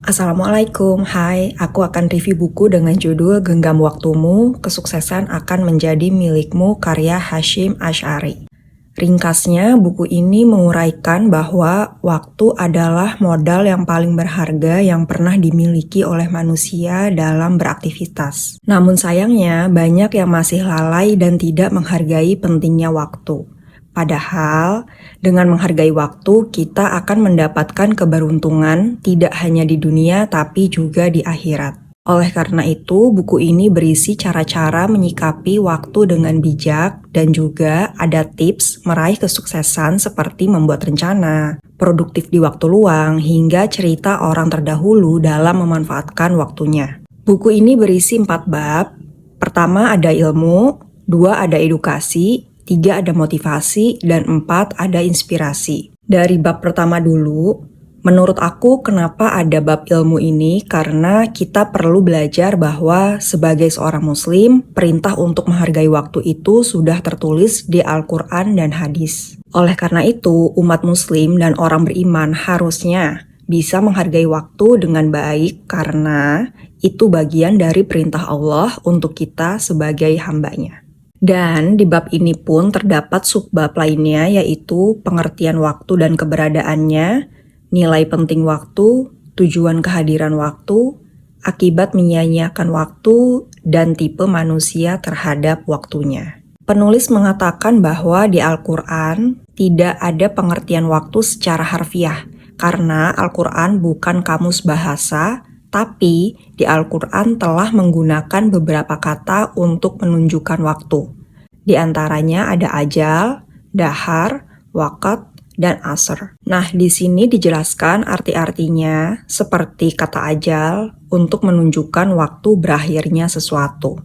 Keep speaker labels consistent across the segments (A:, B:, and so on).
A: Assalamualaikum, hai. Aku akan review buku dengan judul Genggam Waktumu, Kesuksesan Akan Menjadi Milikmu karya Hashim Asy'ari. Ringkasnya, buku ini menguraikan bahwa waktu adalah modal yang paling berharga yang pernah dimiliki oleh manusia dalam beraktivitas. Namun sayangnya, banyak yang masih lalai dan tidak menghargai pentingnya waktu. Padahal, dengan menghargai waktu, kita akan mendapatkan keberuntungan tidak hanya di dunia tapi juga di akhirat. Oleh karena itu, buku ini berisi cara-cara menyikapi waktu dengan bijak dan juga ada tips meraih kesuksesan seperti membuat rencana, produktif di waktu luang, hingga cerita orang terdahulu dalam memanfaatkan waktunya. Buku ini berisi 4 bab. Pertama ada ilmu, 2 ada edukasi, 3 ada motivasi, dan 4 ada inspirasi. Dari bab pertama dulu, menurut aku kenapa ada bab ilmu ini? Karena kita perlu belajar bahwa sebagai seorang muslim, perintah untuk menghargai waktu itu sudah tertulis di Al-Quran dan hadis. Oleh karena itu, umat muslim dan orang beriman harusnya bisa menghargai waktu dengan baik karena itu bagian dari perintah Allah untuk kita sebagai hambanya. Dan di bab ini pun terdapat subbab lainnya yaitu pengertian waktu dan keberadaannya, nilai penting waktu, tujuan kehadiran waktu, akibat menyia-nyiakan waktu, dan tipe manusia terhadap waktunya. Penulis mengatakan bahwa di Al-Quran tidak ada pengertian waktu secara harfiah karena Al-Quran bukan kamus bahasa, tapi di Al-Quran telah menggunakan beberapa kata untuk menunjukkan waktu. Di antaranya ada ajal, dahar, waqt, dan asr. Nah, di sini dijelaskan arti-artinya seperti kata ajal untuk menunjukkan waktu berakhirnya sesuatu.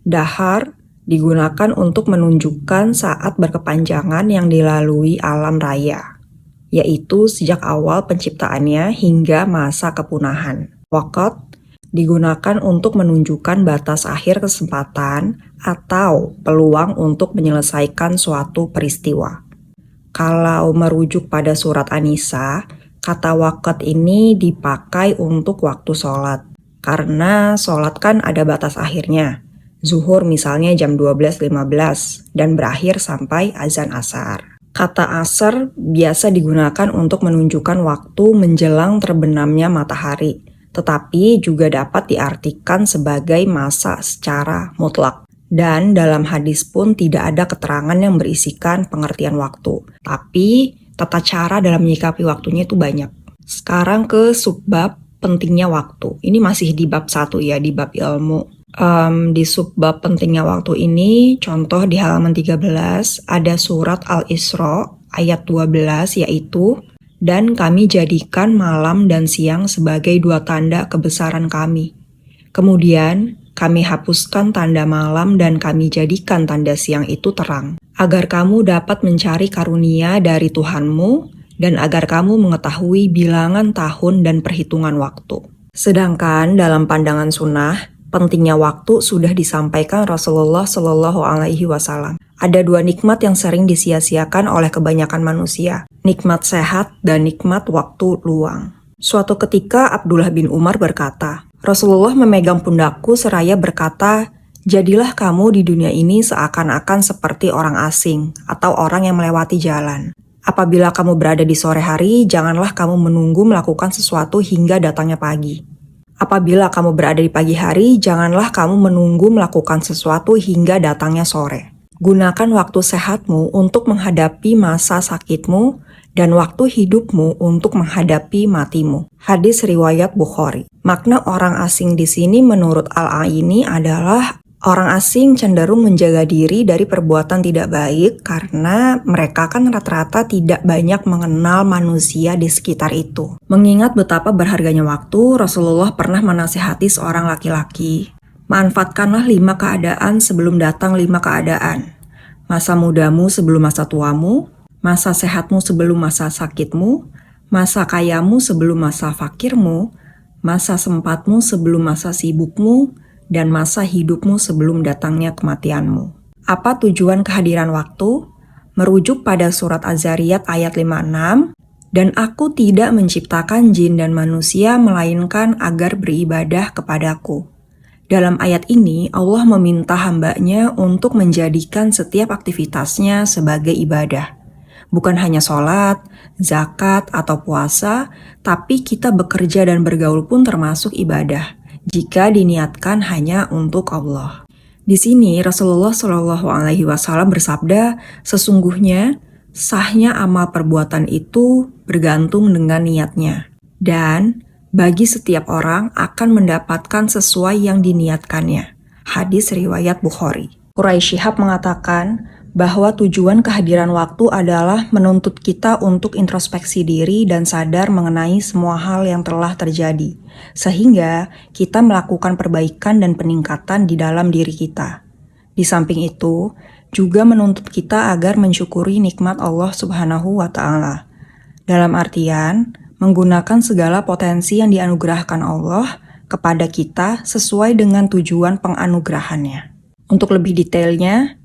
A: Dahar digunakan untuk menunjukkan saat berkepanjangan yang dilalui alam raya, yaitu sejak awal penciptaannya hingga masa kepunahan. Waqt digunakan untuk menunjukkan batas akhir kesempatan atau peluang untuk menyelesaikan suatu peristiwa. Kalau merujuk pada surat An-Nisa, kata waqt ini dipakai untuk waktu sholat. Karena sholat kan ada batas akhirnya. Zuhur misalnya jam 12.15 dan berakhir sampai azan asar. Kata asar biasa digunakan untuk menunjukkan waktu menjelang terbenamnya matahari, tetapi juga dapat diartikan sebagai masa secara mutlak. Dan dalam hadis pun tidak ada keterangan yang berisikan pengertian waktu. Tapi tata cara dalam menyikapi waktunya itu banyak. Sekarang ke subbab pentingnya waktu. Ini masih di bab 1 ya, di bab ilmu. Di subbab pentingnya waktu ini, contoh di halaman 13 ada surat Al-Isra ayat 12 yaitu, dan kami jadikan malam dan siang sebagai 2 tanda kebesaran kami. Kemudian kami hapuskan tanda malam dan kami jadikan tanda siang itu terang, agar kamu dapat mencari karunia dari Tuhanmu dan agar kamu mengetahui bilangan tahun dan perhitungan waktu. Sedangkan dalam pandangan sunnah, pentingnya waktu sudah disampaikan Rasulullah Shallallahu Alaihi Wasallam. Ada 2 nikmat yang sering disia-siakan oleh kebanyakan manusia, nikmat sehat dan nikmat waktu luang. Suatu ketika Abdullah bin Umar berkata, Rasulullah memegang pundakku seraya berkata, jadilah kamu di dunia ini seakan-akan seperti orang asing atau orang yang melewati jalan. Apabila kamu berada di sore hari, janganlah kamu menunggu melakukan sesuatu hingga datangnya pagi. Apabila kamu berada di pagi hari, janganlah kamu menunggu melakukan sesuatu hingga datangnya sore. Gunakan waktu sehatmu untuk menghadapi masa sakitmu dan waktu hidupmu untuk menghadapi matimu. Hadis riwayat Bukhari. Makna orang asing di sini menurut Al-Aini adalah orang asing cenderung menjaga diri dari perbuatan tidak baik karena mereka kan rata-rata tidak banyak mengenal manusia di sekitar itu. Mengingat betapa berharganya waktu, Rasulullah pernah menasihati seorang laki-laki, manfaatkanlah 5 keadaan sebelum datang 5 keadaan. Masa mudamu sebelum masa tuamu, masa sehatmu sebelum masa sakitmu, masa kayamu sebelum masa fakirmu, masa sempatmu sebelum masa sibukmu, dan masa hidupmu sebelum datangnya kematianmu. Apa tujuan kehadiran waktu? Merujuk pada surat Az-Zariyat ayat 56, Dan aku tidak menciptakan jin dan manusia melainkan agar beribadah kepadaku. Dalam ayat ini, Allah meminta hambanya untuk menjadikan setiap aktivitasnya sebagai ibadah. Bukan hanya sholat, zakat, atau puasa, tapi kita bekerja dan bergaul pun termasuk ibadah, jika diniatkan hanya untuk Allah. Di sini Rasulullah Shallallahu Alaihi Wasallam bersabda, sesungguhnya sahnya amal perbuatan itu bergantung dengan niatnya. Dan bagi setiap orang akan mendapatkan sesuai yang diniatkannya. Hadis riwayat Bukhari. Quraisy Shihab mengatakan bahwa tujuan kehadiran waktu adalah menuntut kita untuk introspeksi diri dan sadar mengenai semua hal yang telah terjadi, sehingga kita melakukan perbaikan dan peningkatan di dalam diri kita. Di samping itu, juga menuntut kita agar mensyukuri nikmat Allah Subhanahu wa Ta'ala. Dalam artian, menggunakan segala potensi yang dianugerahkan Allah kepada kita sesuai dengan tujuan penganugerahannya. Untuk lebih detailnya,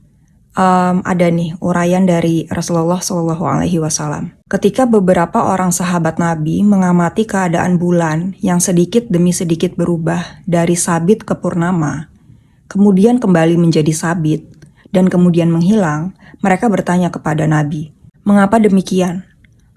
A: ada nih uraian dari Rasulullah SAW. Ketika beberapa orang sahabat Nabi mengamati keadaan bulan yang sedikit demi sedikit berubah dari sabit ke purnama, kemudian kembali menjadi sabit, dan kemudian menghilang, mereka bertanya kepada Nabi, "Mengapa demikian?"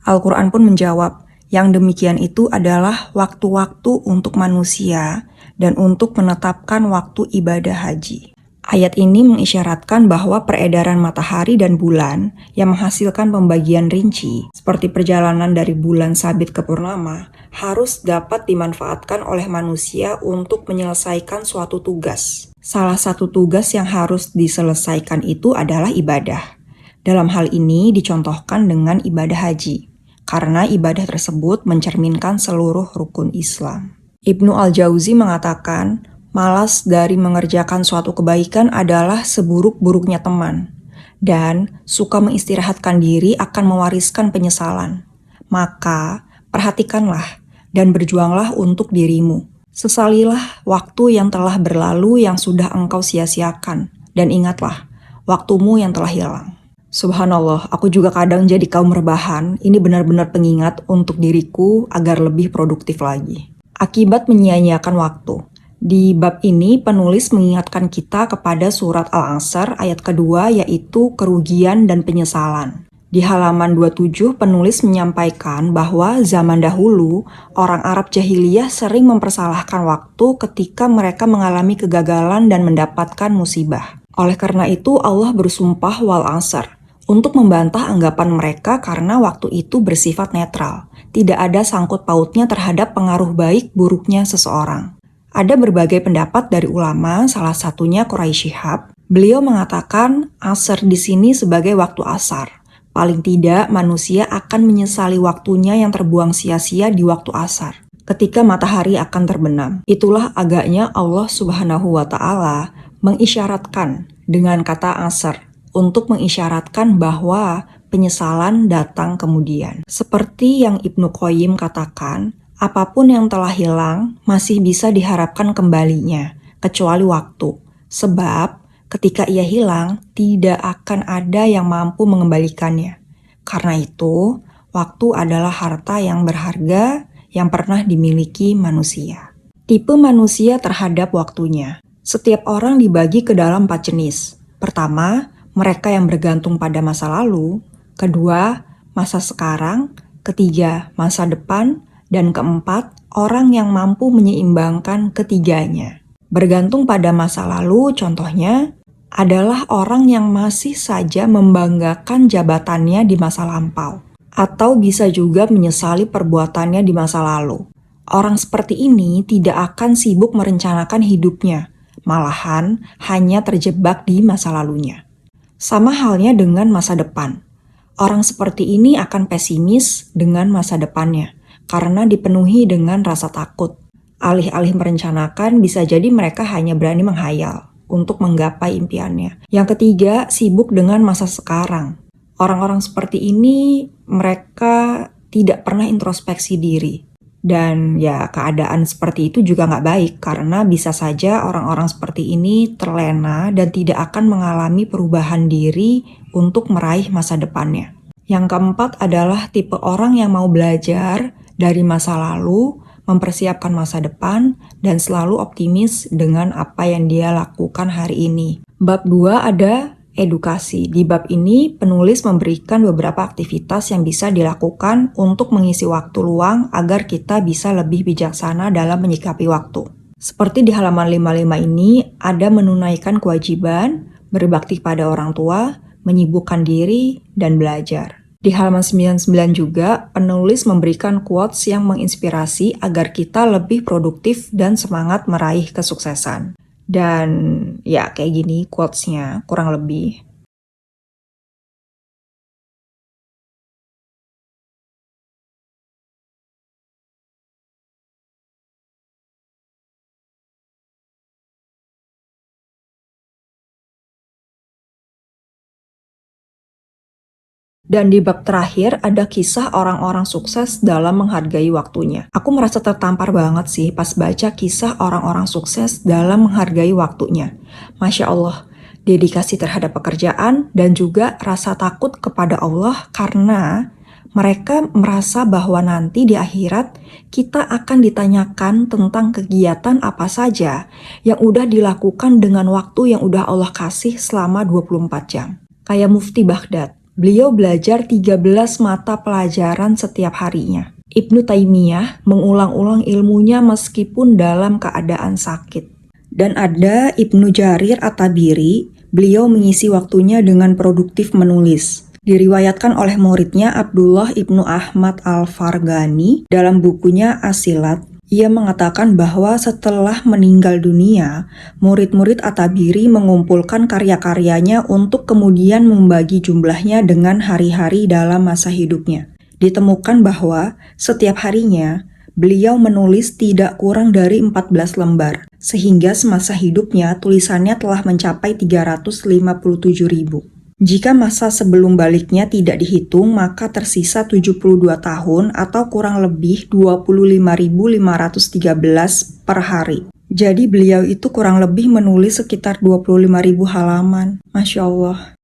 A: Al-Quran pun menjawab, yang demikian itu adalah waktu-waktu untuk manusia dan untuk menetapkan waktu ibadah haji. Ayat ini mengisyaratkan bahwa peredaran matahari dan bulan yang menghasilkan pembagian rinci, seperti perjalanan dari bulan sabit ke purnama, harus dapat dimanfaatkan oleh manusia untuk menyelesaikan suatu tugas. Salah satu tugas yang harus diselesaikan itu adalah ibadah. Dalam hal ini dicontohkan dengan ibadah haji, karena ibadah tersebut mencerminkan seluruh rukun Islam. Ibnu Al-Jauzi mengatakan, malas dari mengerjakan suatu kebaikan adalah seburuk-buruknya teman, dan suka mengistirahatkan diri akan mewariskan penyesalan. Maka, perhatikanlah dan berjuanglah untuk dirimu. Sesalilah waktu yang telah berlalu yang sudah engkau sia-siakan, dan ingatlah waktumu yang telah hilang. Subhanallah, aku juga kadang jadi kaum rebahan. Ini benar-benar pengingat untuk diriku agar lebih produktif lagi. Akibat menyia-nyiakan waktu. Di bab ini, penulis mengingatkan kita kepada surat Al-Asr ayat kedua, yaitu kerugian dan penyesalan. Di halaman 27, penulis menyampaikan bahwa zaman dahulu, orang Arab jahiliyah sering mempersalahkan waktu ketika mereka mengalami kegagalan dan mendapatkan musibah. Oleh karena itu, Allah bersumpah wal asr untuk membantah anggapan mereka karena waktu itu bersifat netral. Tidak ada sangkut pautnya terhadap pengaruh baik buruknya seseorang. Ada berbagai pendapat dari ulama, salah satunya Quraisy Shihab. Beliau mengatakan asar di sini sebagai waktu asar. Paling tidak manusia akan menyesali waktunya yang terbuang sia-sia di waktu asar, ketika matahari akan terbenam. Itulah agaknya Allah Subhanahu wa Ta'ala mengisyaratkan dengan kata asar untuk mengisyaratkan bahwa penyesalan datang kemudian. Seperti yang Ibnu Qayyim katakan, apapun yang telah hilang masih bisa diharapkan kembalinya, kecuali waktu. Sebab ketika ia hilang, tidak akan ada yang mampu mengembalikannya. Karena itu, waktu adalah harta yang berharga yang pernah dimiliki manusia. Tipe manusia terhadap waktunya. Setiap orang dibagi ke dalam 4 jenis. Pertama, mereka yang bergantung pada masa lalu. Kedua, masa sekarang. Ketiga, masa depan. Dan keempat, orang yang mampu menyeimbangkan ketiganya. Bergantung pada masa lalu, contohnya, adalah orang yang masih saja membanggakan jabatannya di masa lampau. Atau bisa juga menyesali perbuatannya di masa lalu. Orang seperti ini tidak akan sibuk merencanakan hidupnya, malahan hanya terjebak di masa lalunya. Sama halnya dengan masa depan. Orang seperti ini akan pesimis dengan masa depannya, karena dipenuhi dengan rasa takut. Alih-alih merencanakan, bisa jadi mereka hanya berani menghayal untuk menggapai impiannya. Yang ketiga, sibuk dengan masa sekarang. Orang-orang seperti ini, mereka tidak pernah introspeksi diri. Dan ya keadaan seperti itu juga nggak baik, karena bisa saja orang-orang seperti ini terlena dan tidak akan mengalami perubahan diri untuk meraih masa depannya. Yang keempat adalah tipe orang yang mau belajar dari masa lalu, mempersiapkan masa depan, dan selalu optimis dengan apa yang dia lakukan hari ini. Bab 2 ada edukasi. Di bab ini, penulis memberikan beberapa aktivitas yang bisa dilakukan untuk mengisi waktu luang agar kita bisa lebih bijaksana dalam menyikapi waktu. Seperti di halaman 55 ini, ada menunaikan kewajiban, berbakti pada orang tua, menyibukkan diri, dan belajar. Di halaman 99 juga, penulis memberikan quotes yang menginspirasi agar kita lebih produktif dan semangat meraih kesuksesan. Dan ya kayak gini quotes-nya kurang lebih. Dan di bab terakhir ada kisah orang-orang sukses dalam menghargai waktunya. Aku merasa tertampar banget sih pas baca kisah orang-orang sukses dalam menghargai waktunya. Masya Allah, dedikasi terhadap pekerjaan dan juga rasa takut kepada Allah karena mereka merasa bahwa nanti di akhirat kita akan ditanyakan tentang kegiatan apa saja yang udah dilakukan dengan waktu yang udah Allah kasih selama 24 jam. Kayak Mufti Baghdad. Beliau belajar 13 mata pelajaran setiap harinya. Ibnu Taimiyah mengulang-ulang ilmunya meskipun dalam keadaan sakit. Dan ada Ibnu Jarir At-Tabiri, beliau mengisi waktunya dengan produktif menulis. Diriwayatkan oleh muridnya Abdullah Ibnu Ahmad Al-Farghani dalam bukunya As-Silat. Ia mengatakan bahwa setelah meninggal dunia, murid-murid At-Tabiri mengumpulkan karya-karyanya untuk kemudian membagi jumlahnya dengan hari-hari dalam masa hidupnya. Ditemukan bahwa setiap harinya, beliau menulis tidak kurang dari 14 lembar, sehingga semasa hidupnya tulisannya telah mencapai 357.000. Jika masa sebelum baliknya tidak dihitung, maka tersisa 72 tahun atau kurang lebih 25.513 per hari. Jadi beliau itu kurang lebih menulis sekitar 25.000 halaman. Masya Allah.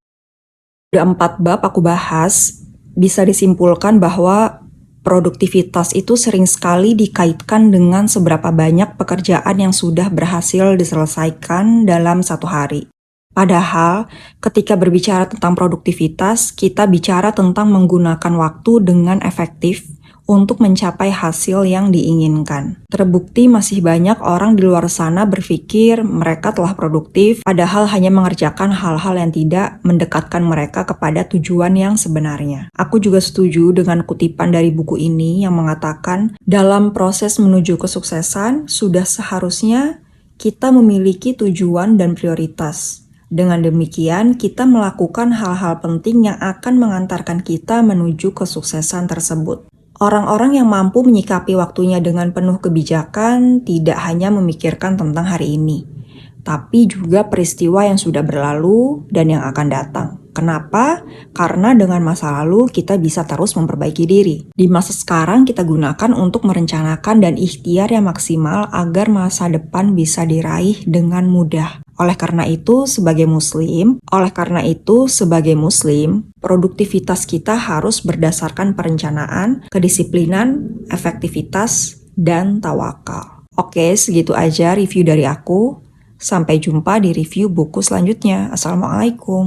A: Udah 4 bab aku bahas, bisa disimpulkan bahwa produktivitas itu sering sekali dikaitkan dengan seberapa banyak pekerjaan yang sudah berhasil diselesaikan dalam satu hari. Padahal, ketika berbicara tentang produktivitas, kita bicara tentang menggunakan waktu dengan efektif untuk mencapai hasil yang diinginkan. Terbukti masih banyak orang di luar sana berpikir mereka telah produktif, padahal hanya mengerjakan hal-hal yang tidak mendekatkan mereka kepada tujuan yang sebenarnya. Aku juga setuju dengan kutipan dari buku ini yang mengatakan, dalam proses menuju kesuksesan, sudah seharusnya kita memiliki tujuan dan prioritas. Dengan demikian, kita melakukan hal-hal penting yang akan mengantarkan kita menuju kesuksesan tersebut. Orang-orang yang mampu menyikapi waktunya dengan penuh kebijakan tidak hanya memikirkan tentang hari ini, tapi juga peristiwa yang sudah berlalu dan yang akan datang. Kenapa? Karena dengan masa lalu kita bisa terus memperbaiki diri. Di masa sekarang kita gunakan untuk merencanakan dan ikhtiar yang maksimal agar masa depan bisa diraih dengan mudah. Oleh karena itu, sebagai muslim, produktivitas kita harus berdasarkan perencanaan, kedisiplinan, efektivitas, dan tawakal. Oke, segitu aja review dari aku. Sampai jumpa di review buku selanjutnya. Assalamualaikum.